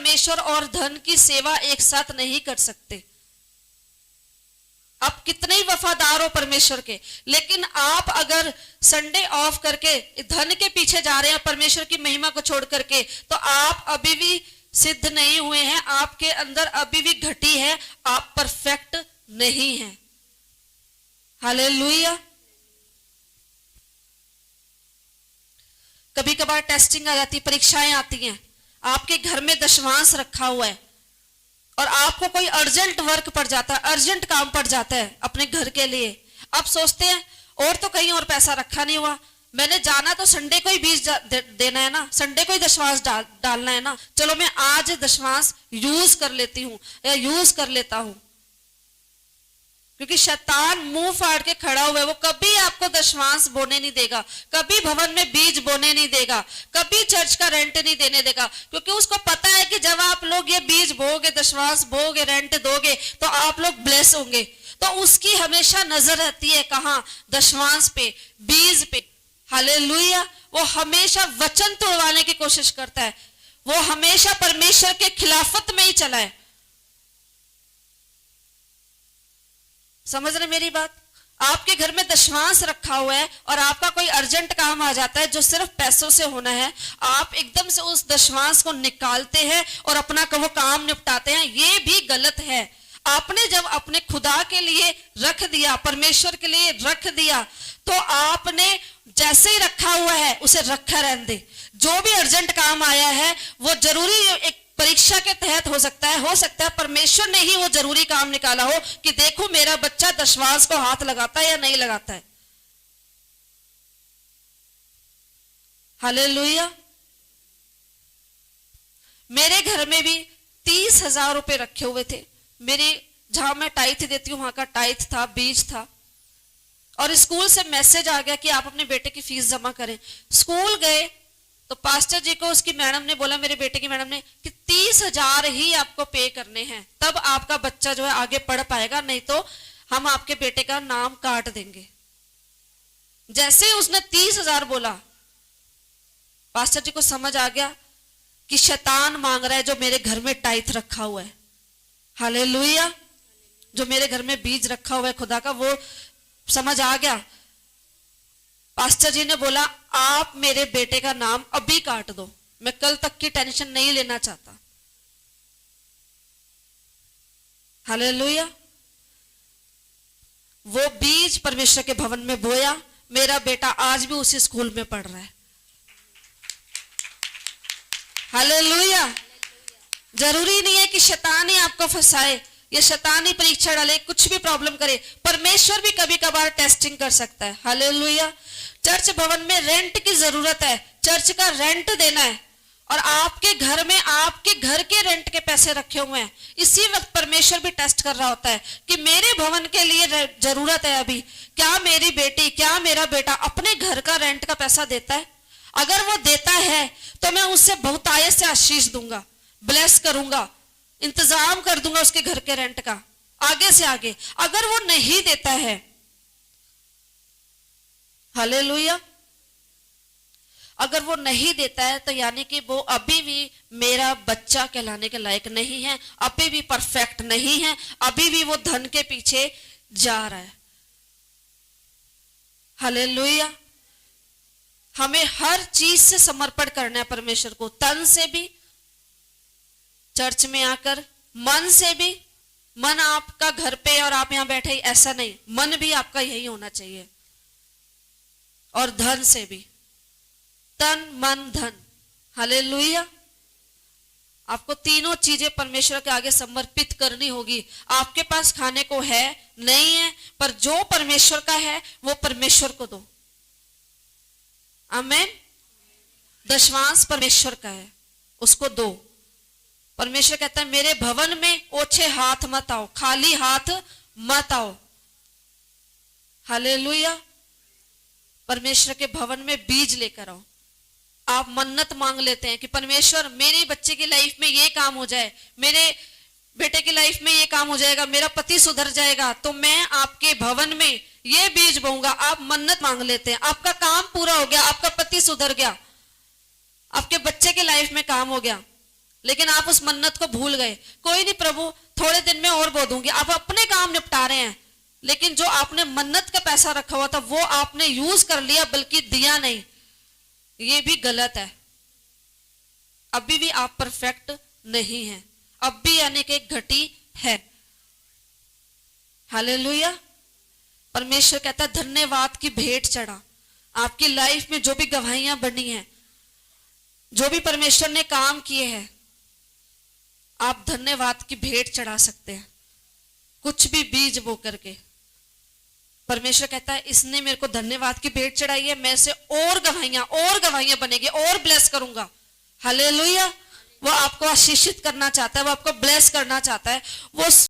परमेश्वर और धन की सेवा एक साथ नहीं कर सकते। आप कितने ही वफादार हो परमेश्वर के, लेकिन आप अगर संडे ऑफ करके धन के पीछे जा रहे हैं परमेश्वर की महिमा को छोड़ करके, तो आप अभी भी सिद्ध नहीं हुए हैं, आपके अंदर अभी भी घटी है, आप परफेक्ट नहीं हैं। हालेलुया। कभी कभार टेस्टिंग आ जाती, परीक्षाएं आती हैं, आपके घर में दशवांश रखा हुआ है और आपको कोई अर्जेंट वर्क पड़ जाता है, अर्जेंट काम पड़ जाता है अपने घर के लिए। आप सोचते हैं और तो कहीं और पैसा रखा नहीं हुआ, मैंने जाना तो संडे को ही बीज देना है ना, संडे को ही दशवांश डालना है ना, चलो मैं आज दशवांश यूज कर लेती हूँ या यूज कर लेता हूं। क्योंकि शैतान मुंह फाड़ के खड़ा हुआ है, वो कभी आपको दशवांश बोने नहीं देगा, कभी भवन में बीज बोने नहीं देगा, कभी चर्च का रेंट नहीं देने देगा, क्योंकि उसको पता है कि जब आप लोग ये बीज बोगे, दशवांश बोगे, रेंट दोगे, तो आप लोग ब्लेस होंगे। तो उसकी हमेशा नजर रहती है कहां? दशवांश पे, बीज पे। हालेलुया। वो हमेशा वचन तोड़वाने की कोशिश करता है, वो हमेशा परमेश्वर के खिलाफत में ही चला है। समझ रहे मेरी बात? आपके घर में दशवांश रखा हुआ है और आपका कोई अर्जेंट काम आ जाता है जो सिर्फ पैसों से होना है, आप एकदम से उस दशवांश को निकालते हैं और अपना वो काम निपटाते हैं, ये भी गलत है। आपने जब अपने खुदा के लिए रख दिया, परमेश्वर के लिए रख दिया, तो आपने जैसे ही रखा हुआ है उसे रखा रहने दे। जो भी अर्जेंट काम आया है वो जरूरी एक परीक्षा के तहत हो सकता है परमेश्वर ने ही वो जरूरी काम निकाला हो कि देखो मेरा बच्चा दशवांश को हाथ लगाता है या नहीं लगाता है। हालेलुया। मेरे घर में भी 30,000 रुपए रखे हुए थे, मेरे जहां मैं टाइथ देती हूं वहां का टाइथ था, बीज था, और स्कूल से मैसेज आ गया कि आप अपने बेटे की फीस जमा करें। स्कूल गए तो पास्टर जी को उसकी मैडम ने बोला, मेरे बेटे की मैडम ने, कि 30,000 ही आपको पे करने हैं, तब आपका बच्चा जो है आगे पढ़ पाएगा, नहीं तो हम आपके बेटे का नाम काट देंगे। जैसे ही उसने 30,000 बोला, पास्टर जी को समझ आ गया कि शैतान मांग रहा है जो मेरे घर में टाइथ रखा हुआ है। हालेलुया। जो मेरे घर में बीज रखा हुआ है खुदा का, वो समझ आ गया। पास्टर जी ने बोला, आप मेरे बेटे का नाम अभी काट दो, मैं कल तक की टेंशन नहीं लेना चाहता। हालेलुया। वो बीज परमेश्वर के भवन में बोया, मेरा बेटा आज भी उसी स्कूल में पढ़ रहा है। हालेलुया। जरूरी नहीं है कि शैतान ही आपको फंसाए या शैतान ही परीक्षा डाले, कुछ भी प्रॉब्लम करे, परमेश्वर भी कभी कभार टेस्टिंग कर सकता है। हालेलुया। चर्च भवन में रेंट की जरूरत है, चर्च का रेंट देना है, और आपके घर में आपके घर के रेंट के पैसे रखे हुए हैं। इसी वक्त परमेश्वर भी टेस्ट कर रहा होता है कि मेरे भवन के लिए जरूरत है अभी, क्या मेरी बेटी, क्या मेरा बेटा अपने घर का रेंट का पैसा देता है? अगर वो देता है तो मैं उससे बहुतायत से आशीष दूंगा, ब्लेस करूंगा, इंतजाम कर दूंगा उसके घर के रेंट का आगे से आगे। अगर वो नहीं देता है, हालेलुया, अगर वो नहीं देता है तो यानी कि वो अभी भी मेरा बच्चा कहलाने के लायक नहीं है, अभी भी परफेक्ट नहीं है, अभी भी वो धन के पीछे जा रहा है। हालेलुया। हमें हर चीज से समर्पण करना है परमेश्वर को, तन से भी, चर्च में आकर, मन से भी। मन आपका घर पे और आप यहां बैठे ऐसा नहीं, मन भी आपका यही होना चाहिए, और धन से भी, तन मन धन। हालेलुया। आपको तीनों चीजें परमेश्वर के आगे समर्पित करनी होगी। आपके पास खाने को है नहीं है, पर जो परमेश्वर का है वो परमेश्वर को दो। आमीन। दशवांश परमेश्वर का है, उसको दो। परमेश्वर कहता है मेरे भवन में ओछे हाथ मत आओ, खाली हाथ मत आओ। हालेलुया। परमेश्वर के भवन में बीज लेकर आओ। आप मन्नत मांग लेते हैं कि परमेश्वर मेरे बच्चे की लाइफ में ये काम हो जाए, मेरे बेटे की लाइफ में ये काम हो जाएगा, मेरा पति सुधर जाएगा, तो मैं आपके भवन में ये बीज बोऊंगा। आप मन्नत मांग लेते हैं, आपका काम पूरा हो गया, आपका पति सुधर गया, आपके बच्चे की लाइफ में काम हो गया। लेकिन आप उस मन्नत को भूल गए। कोई नहीं प्रभु, थोड़े दिन में और बो दूंगी। आप अपने काम निपटा रहे हैं, लेकिन जो आपने मन्नत का पैसा रखा हुआ था वो आपने यूज कर लिया, बल्कि दिया नहीं। ये भी गलत है। अभी भी आप परफेक्ट नहीं हैं, अब भी यानी कि घटी है। हालेलुया। परमेश्वर कहता है धन्यवाद की भेंट चढ़ा। आपकी लाइफ में जो भी गवाहियां बनी हैं, जो भी परमेश्वर ने काम किए हैं, आप धन्यवाद की भेंट चढ़ा सकते हैं। कुछ भी बीज बो करके परमेश्वर कहता है इसने मेरे को धन्यवाद की भेंट चढ़ाई है, मैं से और गवाहियां बनेगी, और ब्लेस करूंगा। हालेलुया। वो आपको आशीषित करना चाहता है, वो आपको ब्लेस करना चाहता है। वो